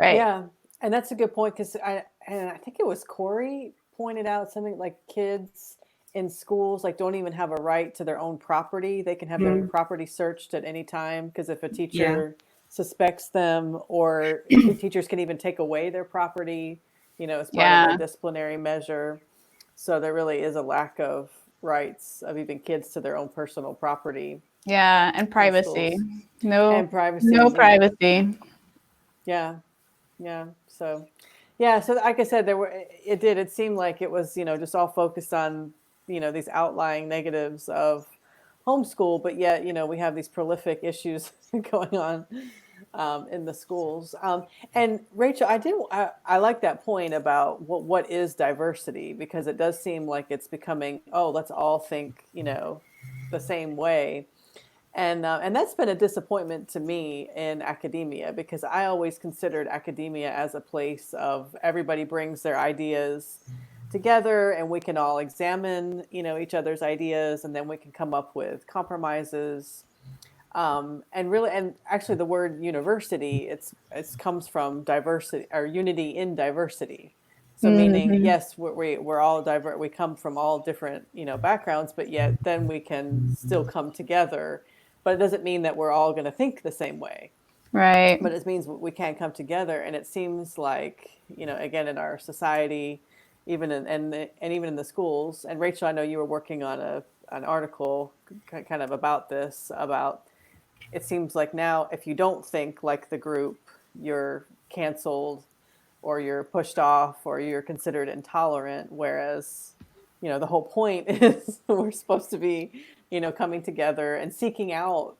Right. Yeah, and that's a good point because I think it was Corey pointed out something like kids in schools like don't even have a right to their own property. They can have their Mm, property searched at any time because if a yeah. teacher suspects them, or teachers can even take away their property, as part of a Yeah. disciplinary measure. So there really is a lack of rights of even kids to their own personal property Yeah. And in privacy. schools, No, and privacy. no privacy. Yeah, yeah. So, yeah. So, like I said, it seemed like it was, just all focused on, these outlying negatives of homeschool, but yet, we have these prolific issues going on in the schools. And Rachel, I like that point about what is diversity, because it does seem like it's becoming, oh, let's all think, the same way. And that's been a disappointment to me in academia, because I always considered academia as a place of everybody brings their ideas together and we can all examine, each other's ideas, and then we can come up with compromises. And actually the word university, it's comes from diversity, or unity in diversity. So meaning, Hmm. yes, we're all diverse. We come from all different, backgrounds, but yet then we can still come together. But it doesn't mean that we're all going to think the same way. Right. But it means we can come together. And it seems like, again, in our society, even and even in the schools. And Rachel, I know you were working on an article kind of about this, about it seems like now if you don't think like the group, you're canceled, or you're pushed off, or you're considered intolerant. Whereas, the whole point is we're supposed to be, coming together and seeking out,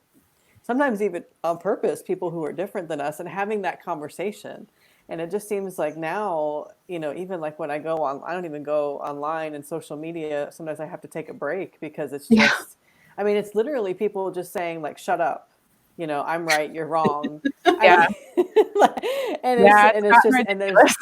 sometimes even on purpose, people who are different than us and having that conversation. And it just seems like now, even like when I go on, I don't even go online and social media. Sometimes I have to take a break because it's Yeah. just, I mean, it's literally people just saying like, shut up, I'm right, you're wrong. I Yeah. mean, Yeah. It's and it's gotten just, and there's, ridiculous.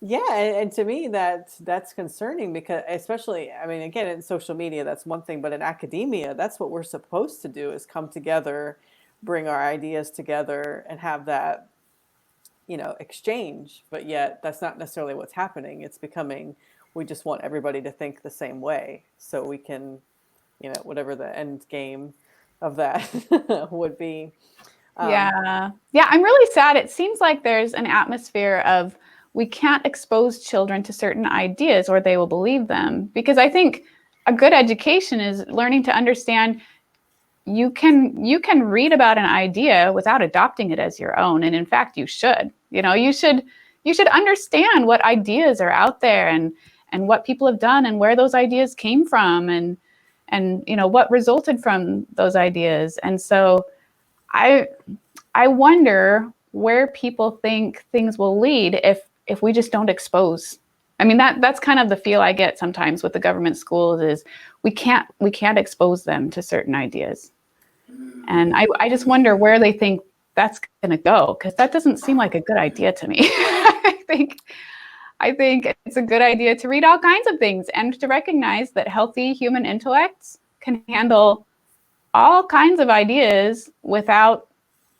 yeah. And to me, that's concerning, because especially, I mean, again, in social media, that's one thing, but in academia, that's what we're supposed to do, is come together, bring our ideas together, and have that, exchange. But yet that's not necessarily what's happening. It's becoming, we just want everybody to think the same way so we can, whatever the end game of that would be. Yeah. Yeah. I'm really sad. It seems like there's an atmosphere of we can't expose children to certain ideas or they will believe them. Because I think a good education is learning to understand you can read about an idea without adopting it as your own. And in fact, you should. You should understand what ideas are out there, and what people have done and where those ideas came from, and what resulted from those ideas. And so I I wonder where people think things will lead if we just don't expose. I mean, that's kind of the feel I get sometimes with the government schools is we can't expose them to certain ideas. And I just wonder where they think that's going to go, because that doesn't seem like a good idea to me. I think it's a good idea to read all kinds of things and to recognize that healthy human intellects can handle all kinds of ideas without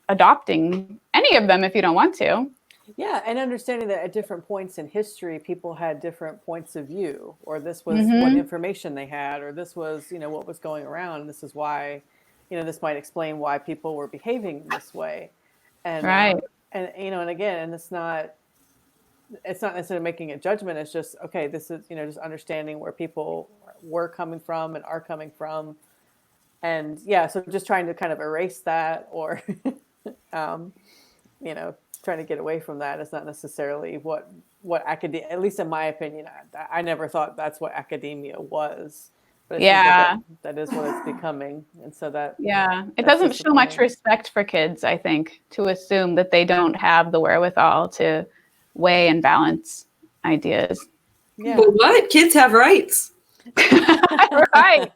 adopting any of them if you don't want to. Yeah, and understanding that at different points in history, people had different points of view, or this was what Mm-hmm. information they had, or this was, what was going around. This is why, this might explain why people were behaving this way. And, Right. and again, and it's not necessarily making a judgment. It's just, okay, this is, just understanding where people were coming from and are coming from. And yeah, so just trying to kind of erase that, or, um, trying to get away from that is not necessarily what academia, at least in my opinion, I never thought that's what academia was, but it seems like Yeah. that is what it's becoming. And so Yeah. It that's doesn't show much disappointing. respect for kids, I think, to assume that they don't have the wherewithal to weigh and balance ideas. Yeah. But what? Kids have rights. Right.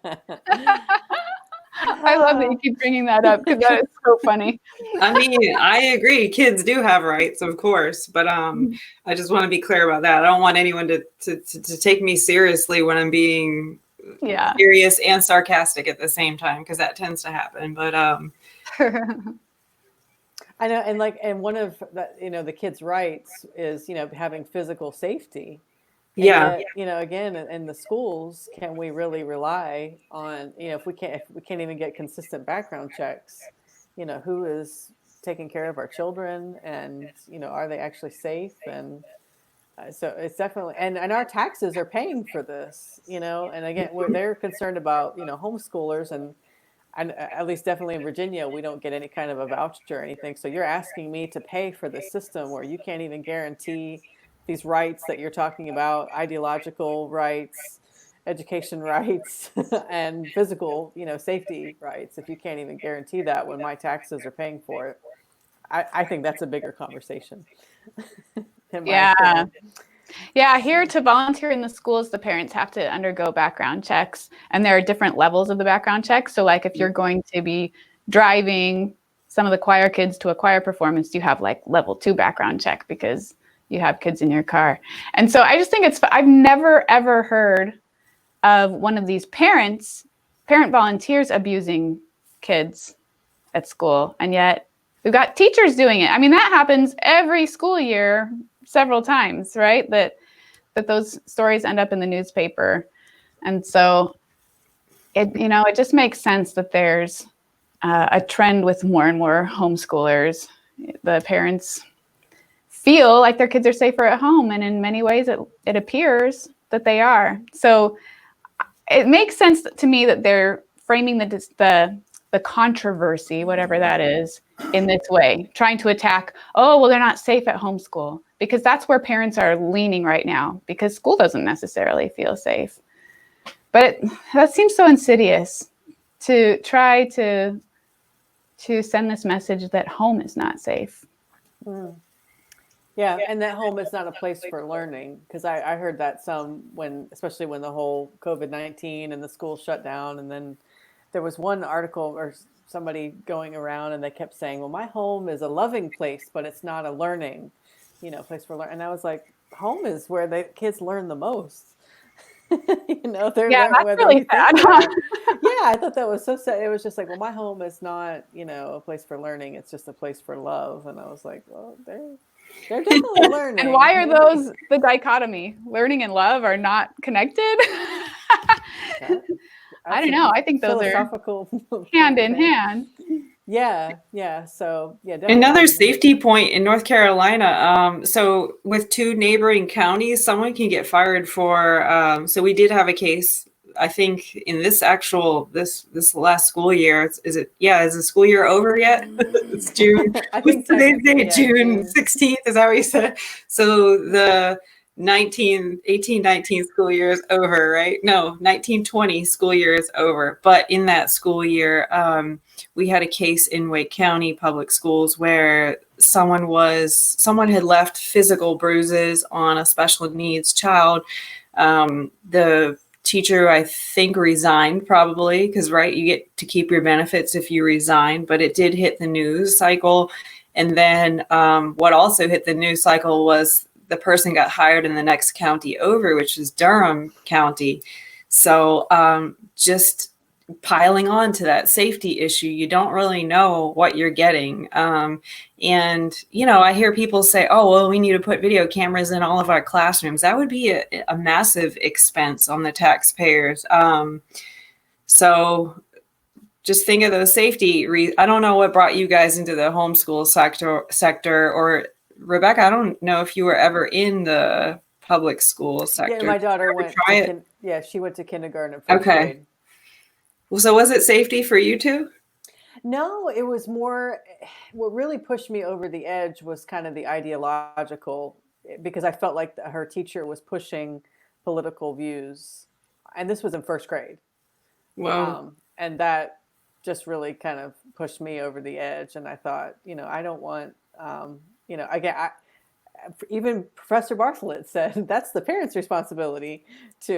I love that you keep bringing that up because that is so funny. I mean, I agree. Kids do have rights, of course, but I just want to be clear about that. I don't want anyone to take me seriously when I'm being Yeah. serious and sarcastic at the same time, because that tends to happen. But I know, and one of the kids' rights is, having physical safety. And Yeah. yet, again, in the schools, can we really rely on, if we can't even get consistent background checks, who is taking care of our children, and, are they actually safe? And so it's definitely, and our taxes are paying for this, and again, they're concerned about, homeschoolers, and at least definitely in Virginia, we don't get any kind of a voucher or anything. So you're asking me to pay for the system where you can't even guarantee these rights that you're talking about, ideological rights, education rights, and physical, safety rights. If you can't even guarantee that when my taxes are paying for it, I think that's a bigger conversation, in my Yeah. opinion. Yeah, here to volunteer in the schools, the parents have to undergo background checks, and there are different levels of the background checks. So like if you're going to be driving some of the choir kids to a choir performance, you have like level 2 background check because you have kids in your car. And so I just think I've never ever heard of one of these parent volunteers abusing kids at school. And yet we've got teachers doing it. I mean, that happens every school year several times, right? That those stories end up in the newspaper. And so it just makes sense that there's a trend with more and more homeschoolers. The parents feel like their kids are safer at home, and in many ways it appears that they are. So it makes sense to me that they're framing the controversy, whatever that is, in this way, trying to attack, oh, well, they're not safe at homeschool, because that's where parents are leaning right now, because school doesn't necessarily feel safe. But that seems so insidious to try to send this message that home is not safe. Mm. Yeah, and that home is not a place for learning, because I heard that especially when the whole COVID-19 and the school shut down, and then there was one article or somebody going around and they kept saying, well, my home is a loving place, but it's not a learning, place for learning. And I was like, home is where the kids learn the most. They're Yeah, that's whether really you think sad. yeah, I thought that was so sad. It was just like, well, my home is not, a place for learning. It's just a place for love. And I was like, well, they're definitely learning. And why are those the dichotomy? Learning and love are not connected? I don't know. I think those philosophical are hand in hand. Yeah. So yeah, definitely. Another safety point in North Carolina. So with 2 neighboring counties, someone can get fired for. So we did have a case, I think, in this last school year. Is the school year over yet? It's June. I think today's date, yeah, June 16th. Is that what you said? So the 18-19 school year is over, right? No, 19-20 school year is over. But in that school year, we had a case in Wake County Public Schools where someone had left physical bruises on a special needs child. The teacher, I think, resigned probably because, right, you get to keep your benefits if you resign, but it did hit the news cycle. And then what also hit the news cycle was the person got hired in the next county over, which is Durham County. So just piling on to that safety issue, you don't really know what you're getting. And, I hear people say, oh, well, we need to put video cameras in all of our classrooms. That would be a massive expense on the taxpayers. So just think of those safety. I don't know what brought you guys into the homeschool sector, or Rebecca, I don't know if you were ever in the public school sector. Yeah, my daughter she went to kindergarten and first Okay. grade. So was it safety for you too? No, it was more, what really pushed me over the edge was kind of the ideological, because I felt like her teacher was pushing political views. And this was in first grade. Wow. And that just really kind of pushed me over the edge. And I thought, I don't want, again, even Professor Bartholet said that's the parents' responsibility to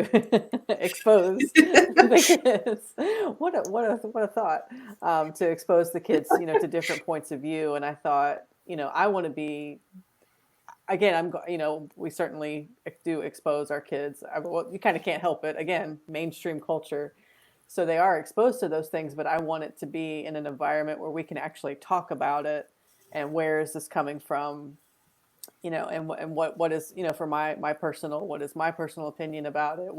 expose the kids. What a thought, to expose the kids, to different points of view. And I thought, I want to be. Again, we certainly do expose our kids. Well, you kind of can't help it. Again, mainstream culture. So they are exposed to those things, but I want it to be in an environment where we can actually talk about it and where is this coming from, and what is, for my personal, what is my personal opinion about it,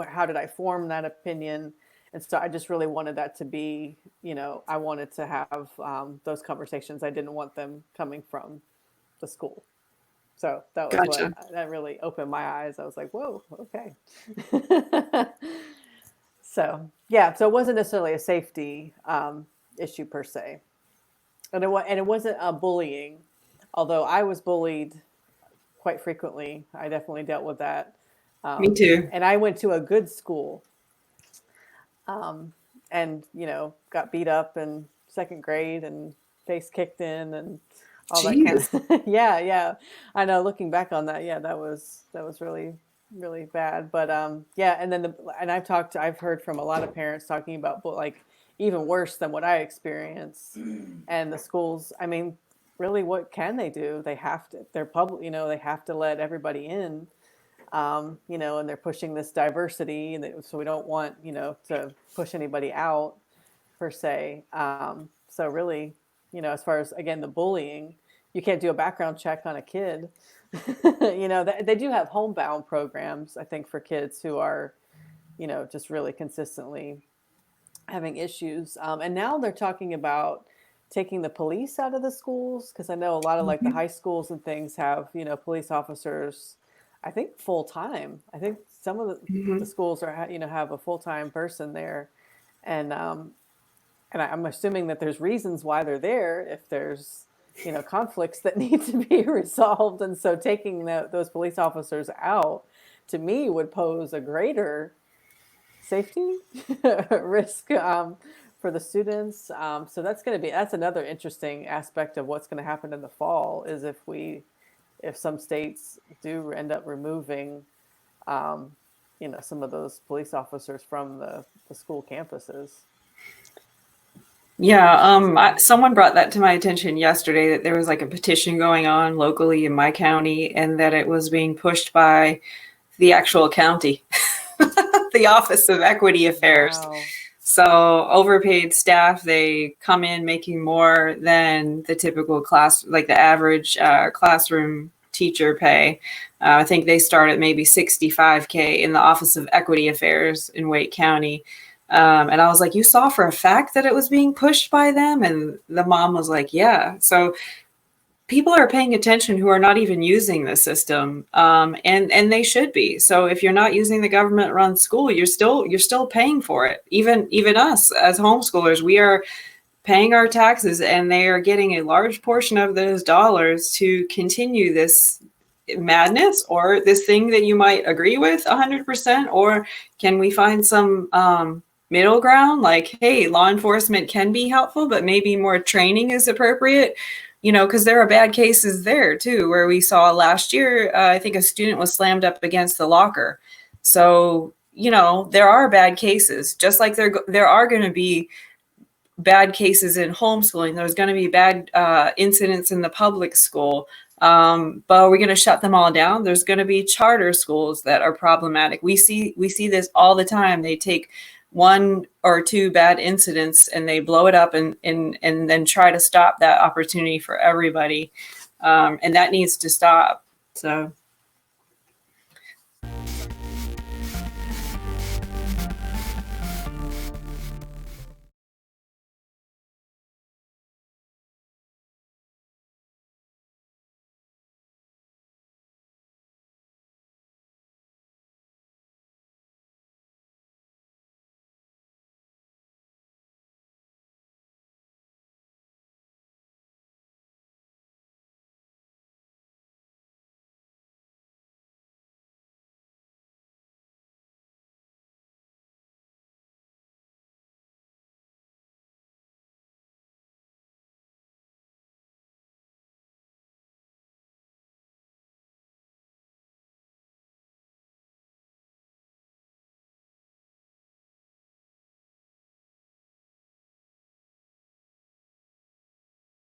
how did I form that opinion. And so I just really wanted that to be, I wanted to have those conversations. I didn't want them coming from the school. So that was Gotcha. that really opened my eyes. I was like, whoa, okay. So yeah, so it wasn't necessarily a safety issue per se, and it wasn't bullying, although I was bullied quite frequently. I definitely dealt with that. Me too. And I went to a good school, and got beat up in second grade and face kicked in and all that kind Jeez. of. Yeah. I know. Looking back on that, yeah, that was really really bad. But yeah, and then I've heard from a lot of parents talking about like even worse than what I experienced, and the schools. I mean, really, what can they do? They have to. They're public. They have to let everybody in. And they're pushing this diversity, and so we don't want to push anybody out per se. So really, as far as again the bullying, you can't do a background check on a kid. They do have homebound programs, I think, for kids who are, just really consistently having issues. And now they're talking about taking the police out of the schools, because I know a lot of like the high schools and things have police officers, I think, full time. I think some of the schools are have a full time person there, and I'm assuming that there's reasons why they're there if there's conflicts that need to be resolved, and so taking those police officers out to me would pose a greater safety risk for the students. So that's another interesting aspect of what's going to happen in the fall, is if some states do end up removing some of those police officers from the school campuses. Yeah, someone brought that to my attention yesterday, that there was like a petition going on locally in my county, and that it was being pushed by the actual county, the Office of Equity Affairs. Wow. So overpaid staff, they come in making more than the typical class, like the average classroom teacher pay. I think they start at maybe $65K in the Office of Equity Affairs in Wake County. And I was like, you saw for a fact that it was being pushed by them? And the mom was like, yeah. So people are paying attention who are not even using the system, and they should be. So if you're not using the government-run school, you're still paying for it. Even us as homeschoolers, we are paying our taxes, and they are getting a large portion of those dollars to continue this madness, or this thing that you might agree with 100%, or can we find some middle ground? Like, hey, law enforcement can be helpful, but maybe more training is appropriate. Because there are bad cases there too, where we saw last year, I think a student was slammed up against the locker. So, there are bad cases, just like there are going to be bad cases in homeschooling. There's going to be bad incidents in the public school. But we're going to shut them all down. There's going to be charter schools that are problematic. We see this all the time. They take one or two bad incidents and they blow it up and then try to stop that opportunity for everybody. And that needs to stop. So